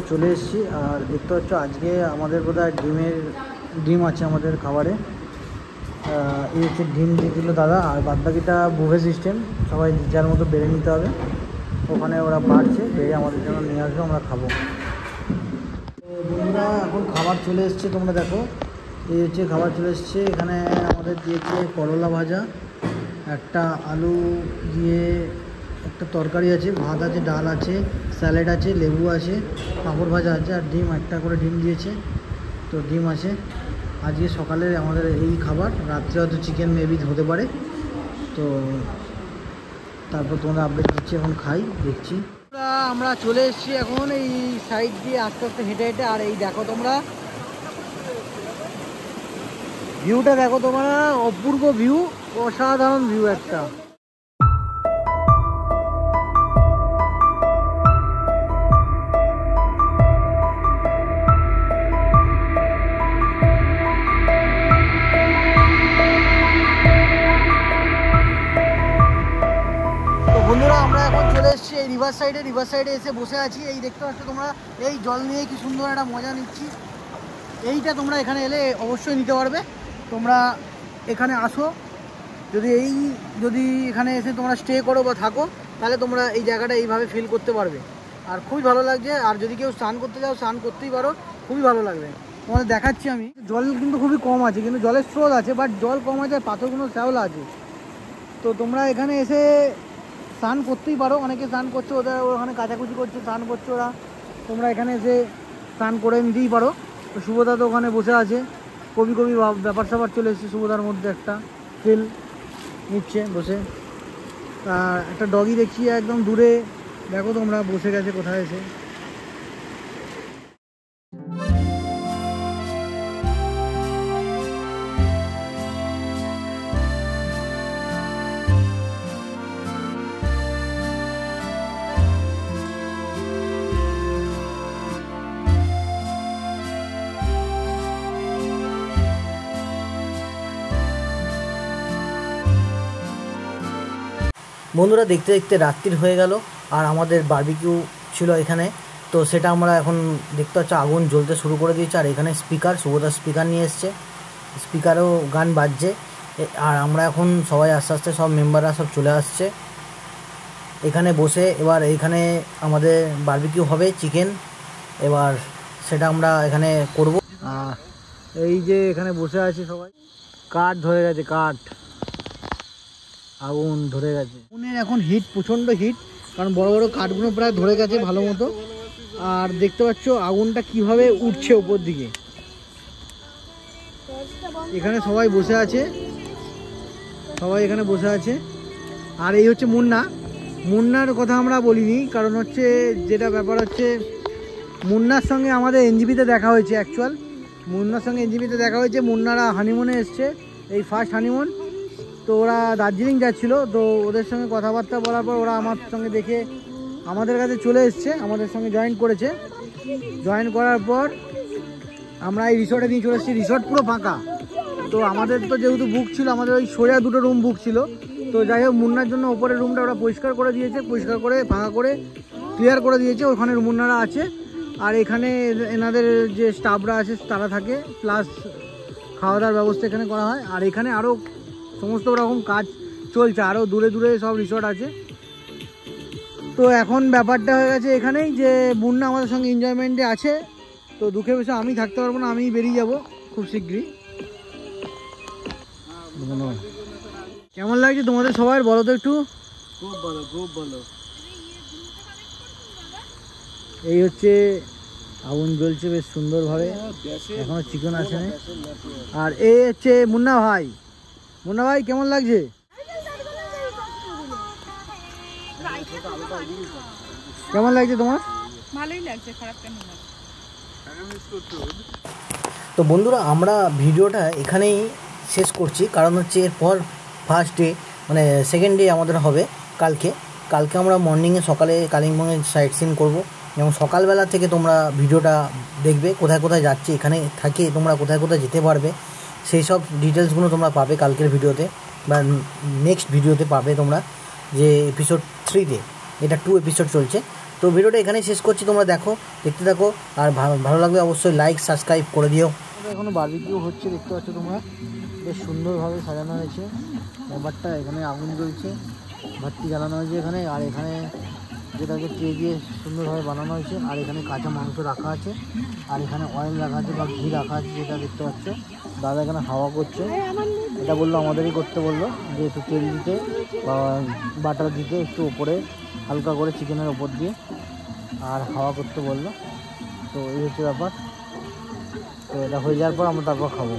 চলে এসেছি। আর দেখতে পাচ্ছ আজকে আমাদের বোধহয় ডিম আছে আমাদের খাবারে। এই হচ্ছে ডিম দিয়ে দিল দাদা, আর বাদবাকিটা বুফে সিস্টেম, সবাই যার মতো বেড়ে নিতে হবে। ওখানে ওরা বাড়ছে, বেড়ে আমাদের জন্য নিয়ে আসবে, আমরা খাবো। বন্ধুরা এখন খাবার চলে এসছে, তোমরা দেখো এই হচ্ছে খাবার চলে এসছে। এখানে আমাদের দিয়েছে করলা ভাজা, একটা আলু দিয়ে একটা তরকারি আছে, ভাত আছে, ডাল আছে, স্যালাড আছে, লেবু আছে, পাঁপড় ভাজা আছে, আর ডিম একটা করে ডিম দিয়েছে। তো ডিম আছে আজকে সকালে আমাদের এই খাবার। রাত্রে হয়তো চিকেন মেবি হতে পারে। তো তারপর তোমরা আপডেট দিচ্ছি, এখন খাই দেখছি। আমরা চলে এসেছি এখন এই সাইড দিয়ে আস্তে আস্তে হেঁটে হেঁটে। আর এই দেখো তোমরা ভিউটা দেখো, তোমরা অপূর্ব ভিউ, অসাধারণ ভিউ একটা। বন্ধুরা আমরা এখন চলে এসেছি এই রিভার সাইডে এসে বসে আছি। এই দেখতে পাচ্ছ তোমরা, এই জল নিয়ে কি সুন্দর একটা মজা নিচ্ছি। এইটা তোমরা এখানে এলে অবশ্যই নিতে পারবে। তোমরা এখানে আসো, যদি এখানে এসে তোমরা স্টে করো বা থাকো, তাহলে তোমরা এই জায়গাটা এইভাবে ফিল করতে পারবে। আর খুবই ভালো লাগছে। আর যদি কেউ স্নান করতে যাও, স্নান করতেই পারো, খুবই ভালো লাগবে। তোমাদের দেখাচ্ছি আমি। জল কিন্তু খুবই কম আছে, কিন্তু জলের স্রোত আছে, বাট জল কম আছে, পাথরগুলো শ্যাওলা আছে। তো তোমরা এখানে এসে স্নান করতেই পারো। অনেকে স্নান করছে, ওখানে কাচাকুচি করছে, স্নান করছে ওরা। তোমরা এখানে এসে স্নান করে নিতেই পারো। তো শুভদা তো ওখানে বসে আছে, কবি ব্যাপার স্যাপার চলে এসেছে শুভদার মধ্যে, একটা ফিল নিচ্ছে বসে। আর একটা ডগি দেখছি একদম দূরে, দেখো তোমরা বসে গেছে কোথায় এসে। বন্ধুরা দেখতে দেখতে রাত্রির হয়ে গেল, আর আমাদের বারবিকিউ ছিল এখানে। তো সেটা আমরা এখন দেখতে পাচ্ছি আগুন জ্বলতে শুরু করে দিয়েছে। আর এখানে স্পিকার, শুভদা স্পিকার নিয়ে এসছে, স্পিকারেও গান বাজছে। আর আমরা এখন সবাই আস্তে আস্তে সব মেম্বাররা সব চলে আসছে এখানে বসে। এবার এইখানে আমাদের বারবিকিউ হবে চিকেন, এবার সেটা আমরা এখানে করব। এই যে এখানে বসে আছে সবাই, কাঠ ধরে গেছে, আগুন ধরে গেছে। আগুনের এখন হিট, প্রচণ্ড হিট, কারণ বড় বড় কাঠগুলো প্রায় ধরে গেছে ভালো মতো। আর দেখতে পাচ্ছ আগুনটা কিভাবে উঠছে উপর দিকে। এখানে সবাই বসে আছে, আর এই হচ্ছে মুন্নার কথা আমরা বলিনি, কারণ হচ্ছে যেটা ব্যাপার হচ্ছে মুন্নার সঙ্গে আমাদের এনজিপিতে দেখা হয়েছে। মুন্নারা হানিমুনে এসছে, এই ফার্স্ট হানিমুন। তো ওরা দার্জিলিং যাচ্ছিলো, তো ওদের সঙ্গে কথাবার্তা বলার পর ওরা আমার সঙ্গে দেখে আমাদের কাছে চলে এসছে, আমাদের সঙ্গে জয়েন করার পর আমরা এই রিসর্টে নিয়ে চলে এসেছি। রিসর্ট পুরো ফাঁকা। তো আমাদের তো যেহেতু বুক ছিল, আমাদের ওই সোজা 2টো রুম বুক ছিল। তো যাই হোক, মুন্নার জন্য ওপরের রুমটা ওরা পরিষ্কার করে দিয়েছে, ফাঁকা করে ক্লিয়ার করে দিয়েছে। ওখানে মুন্নারা আছে, আর এখানে এনাদের যে স্টাফরা আছে তারা থাকে, প্লাস খাওয়া দাওয়ার ব্যবস্থা এখানে করা হয়। আর এখানে আরও সমস্ত রকম কাজ চলছে, আরও দূরে সব রিসর্ট আছে। তো এখন ব্যাপারটা হয়ে গেছে এখানেই যে মুন্না আমাদের সঙ্গে এনজয়মেন্টে আছে। তো দুঃখের বিষয় আমি থাকতে পারবো না, আমি বেরিয়ে যাব খুব শীঘ্রই। কেমন লাগছে তোমাদের সবার, বলো তো একটু। খুব ভালো। এই হচ্ছে আগুন জ্বলছে বেশ সুন্দরভাবে, এখনো চিকেন আসেনি। আর এই হচ্ছে মুন্না ভাই কেমন লাগছে? কেমন লাগছে তোমার? ভালোই লাগছে, খারাপ কেন লাগছে। তো বন্ধুরা আমরা ভিডিওটা এখানেই শেষ করছি, কারণ হচ্ছে এরপর ফার্স্ট ডে মানে সেকেন্ড ডে আমাদের হবে কালকে আমরা মর্নিংয়ে সকালে কালিম্পংয়ের সাইট সিন করবো, এবং সকালবেলা থেকে তোমরা ভিডিওটা দেখবে কোথায় কোথায় যাচ্ছে, এখানে থাকে তোমরা কোথায় কোথায় যেতে পারবে, সেই সব ডিটেলসগুলো তোমরা পাবে কালকের ভিডিওতে বা নেক্সট ভিডিওতে পাবে তোমরা। যে এপিসোড 3-তে, এটা 2 এপিসোড চলছে, তো ভিডিওটা এখানেই শেষ করছি, তোমরা দেখতে থাকো, আর ভালো লাগলে অবশ্যই লাইক সাবস্ক্রাইব করে দিও। এখনো বারবিকিউ হচ্ছে, দেখতে পাচ্ছ তোমরা, বেশ সুন্দরভাবে সাজানো হয়েছে ব্যাপারটা। এখানে আগুন জ্বলছে, ভাতটি জ্বালানো হয়েছে এখানে, আর এখানে যেটাকে ট্রে দিয়ে সুন্দরভাবে বানানো হয়েছে, আর এখানে কাঁচা মাংস রাখা আছে, আর এখানে অয়েল রাখা আছে বা ঘি রাখা আছে, যেটা দেখতে পাচ্ছ। দাদা এখানে হাওয়া করছে, এটা বললো আমাদেরই করতে বললো, যে একটু তেল দিতে বা বাটার দিতে একটু ওপরে হালকা করে চিকেনের ওপর দিয়ে, আর হাওয়া করতে বললো। তো এই হচ্ছে ব্যাপার। তো এটা হয়ে যাওয়ার পর আমরা তারপর খাবো।